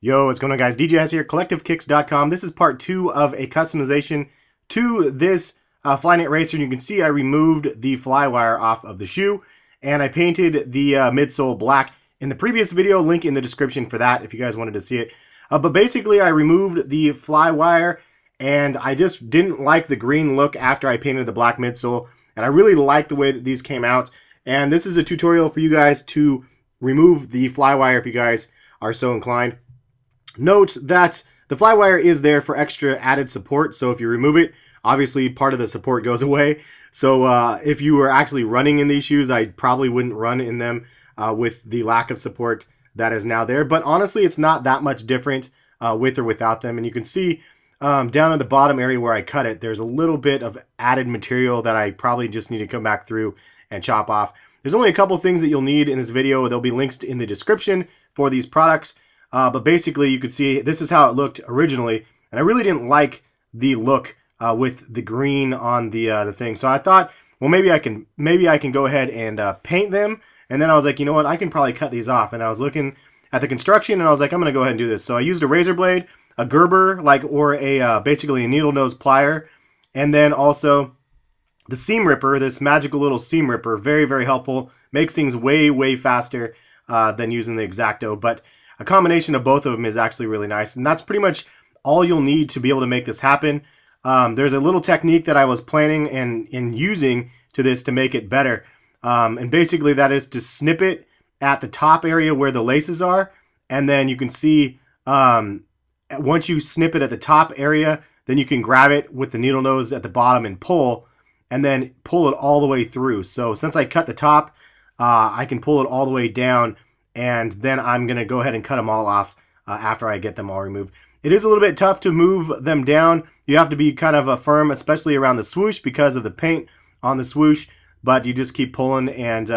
Yo, what's going on, guys? DJS here, CollectiveKicks.com. This is part 2 of a customization to this Flyknit racer. And you can see I removed the fly wire off of the shoe, and I painted the midsole black. In the previous video, link in the description for that if you guys wanted to see it. But basically, I removed the fly wire, and I just didn't like the green look after I painted the black midsole. And I really like the way that these came out. And this is a tutorial for you guys to remove the fly wire if you guys are so inclined. Note that the fly wire is there for extra added support, so if you remove it, obviously part of the support goes away. So if you were actually running in these shoes, I probably wouldn't run in them with the lack of support that is now there. But honestly, it's not that much different with or without them. And you can see down at the bottom area where I cut it, there's a little bit of added material that I probably just need to come back through and chop off. There's only a couple things that you'll need in this video. There'll be links in the description for these products. But basically, you could see this is how it looked originally, and I really didn't like the look with the green on the thing. So I thought, well, maybe I can go ahead and paint them. And then I was like, you know what, I can probably cut these off. And I was looking at the construction, and I was like, I'm gonna go ahead and do this. So I used a razor blade, a Gerber, or a basically a needle nose plier, and then also the seam ripper. This magical little seam ripper, very, very helpful. Makes things way, way faster than using the X-Acto, but a combination of both of them is actually really nice, and that's pretty much all you'll need to be able to make this happen. There's a little technique that I was planning and using to this to make it better, and basically that is to snip it at the top area where the laces are, and then you can see once you snip it at the top area, then you can grab it with the needle nose at the bottom and then pull it all the way through. So since I cut the top, I can pull it all the way down, and then I'm going to go ahead and cut them all off after I get them all removed. It is a little bit tough to move them down. You have to be kind of firm, especially around the swoosh because of the paint on the swoosh, but you just keep pulling, and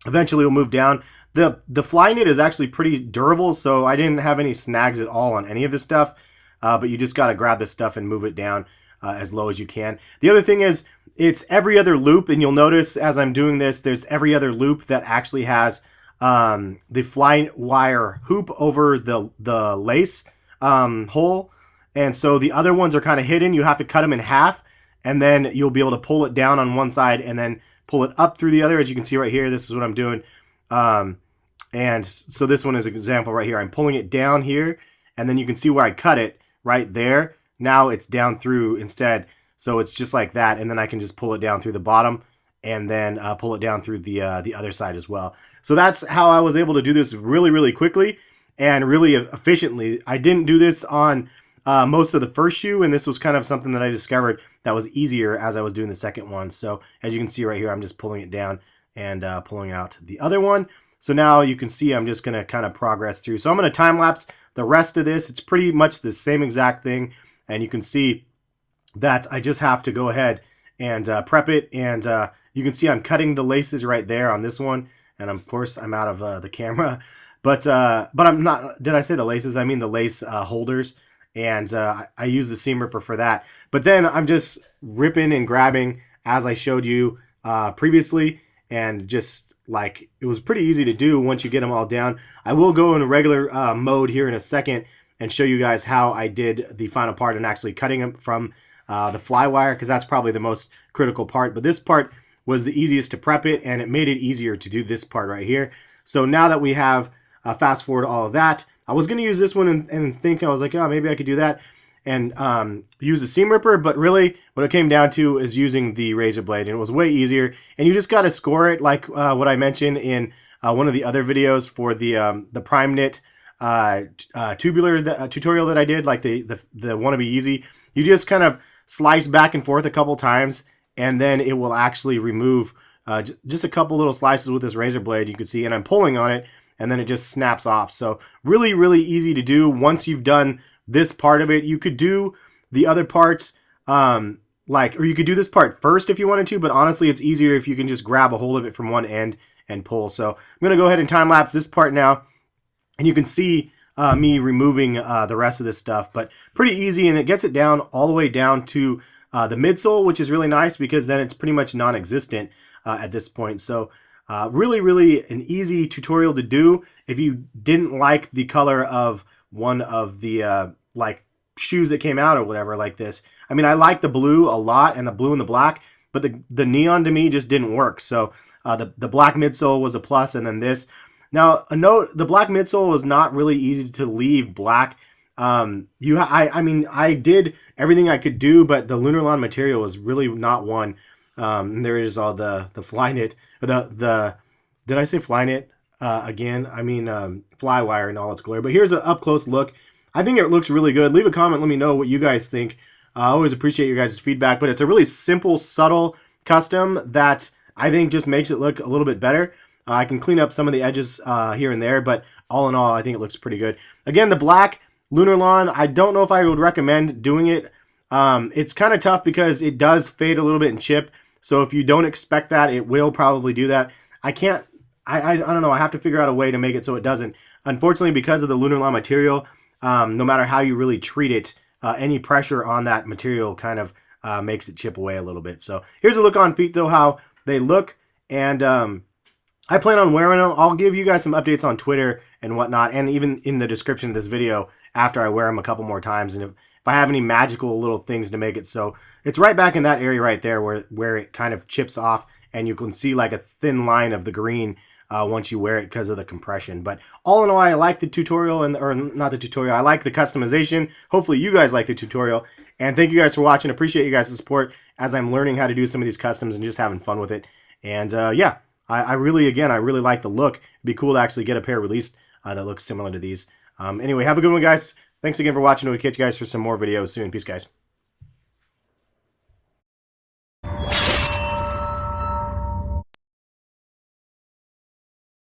eventually it'll move down. The Flyknit is actually pretty durable, so I didn't have any snags at all on any of this stuff, but you just got to grab this stuff and move it down as low as you can. The other thing is, it's every other loop, and you'll notice as I'm doing this, there's every other loop that actually has the fly wire hoop over the lace hole, and so the other ones are kind of hidden. You have to cut them in half, and then you'll be able to pull it down on one side and then pull it up through the other. As you can see right here, this is what I'm doing, and so this one is an example right here. I'm pulling it down here, and then you can see where I cut it right there. Now it's down through instead, so it's just like that, and then I can just pull it down through the bottom and then pull it down through the other side as well. So that's how I was able to do this really, really quickly and really efficiently. I didn't do this on most of the first shoe, and this was kind of something that I discovered that was easier as I was doing the second one. So as you can see right here, I'm just pulling it down and pulling out the other one. So now you can see I'm just going to kind of progress through. So I'm going to time lapse the rest of this. It's pretty much the same exact thing, and you can see that I just have to go ahead and prep it, and you can see I'm cutting the laces right there on this one, and of course I'm out of the camera, but I'm not. Did I say the laces? I mean the lace holders, and I use the seam ripper for that. But then I'm just ripping and grabbing as I showed you previously, and just like it was pretty easy to do once you get them all down. I will go in a regular mode here in a second and show you guys how I did the final part and actually cutting them from the fly wire, because that's probably the most critical part. But this part was the easiest to prep it, and it made it easier to do this part right here. So now that we have fast forward all of that, I was going to use this one and think, I was like, oh, maybe I could do that and use the seam ripper, but really what it came down to is using the razor blade, and it was way easier. And you just got to score it like what I mentioned in one of the other videos for the Prime Knit tubular tutorial that I did, like the Wanna Be Easy. You just kind of slice back and forth a couple times, and then it will actually remove just a couple little slices with this razor blade, you can see, and I'm pulling on it, and then it just snaps off. So really, really easy to do. Once you've done this part of it, you could do the other parts, or you could do this part first if you wanted to, but honestly, it's easier if you can just grab a hold of it from one end and pull. So I'm going to go ahead and time lapse this part now, and you can see me removing the rest of this stuff, but pretty easy, and it gets it down all the way down to the midsole, which is really nice because then it's pretty much non-existent at this point. So really, really an easy tutorial to do. If you didn't like the color of one of the like shoes that came out or whatever like this. I mean, I like the blue a lot and the blue and the black, but the neon to me just didn't work. So the black midsole was a plus, and then this. Now, a note: the black midsole was not really easy to leave black. I mean, I did everything I could do, but the Lunarlon material was really not one. There is all the Flyknit, the did I say Flyknit again? I mean Flywire in all its glory. But here's an up close look. I think it looks really good. Leave a comment. Let me know what you guys think. I always appreciate your guys' feedback. But it's a really simple, subtle custom that I think just makes it look a little bit better. I can clean up some of the edges here and there, but all in all, I think it looks pretty good. Again, the black Lunarlon, I don't know if I would recommend doing it. It's kind of tough because it does fade a little bit and chip. So if you don't expect that, it will probably do that. I don't know. I have to figure out a way to make it so it doesn't. Unfortunately, because of the Lunarlon material, no matter how you really treat it, any pressure on that material kind of makes it chip away a little bit. So here's a look on feet, though, how they look. And I plan on wearing them. I'll give you guys some updates on Twitter and whatnot, and even in the description of this video after I wear them a couple more times. And if I have any magical little things to make it so it's right back in that area right there where it kind of chips off, and you can see like a thin line of the green once you wear it because of the compression. But all in all, I like the tutorial, or not the tutorial, I like the customization. Hopefully you guys like the tutorial, and thank you guys for watching. Appreciate you guys' support as I'm learning how to do some of these customs and just having fun with it. And yeah, I really like the look. It'd be cool to actually get a pair released that looks similar to these. Anyway, have a good one, guys. Thanks again for watching. We'll catch you guys for some more videos soon. Peace, guys.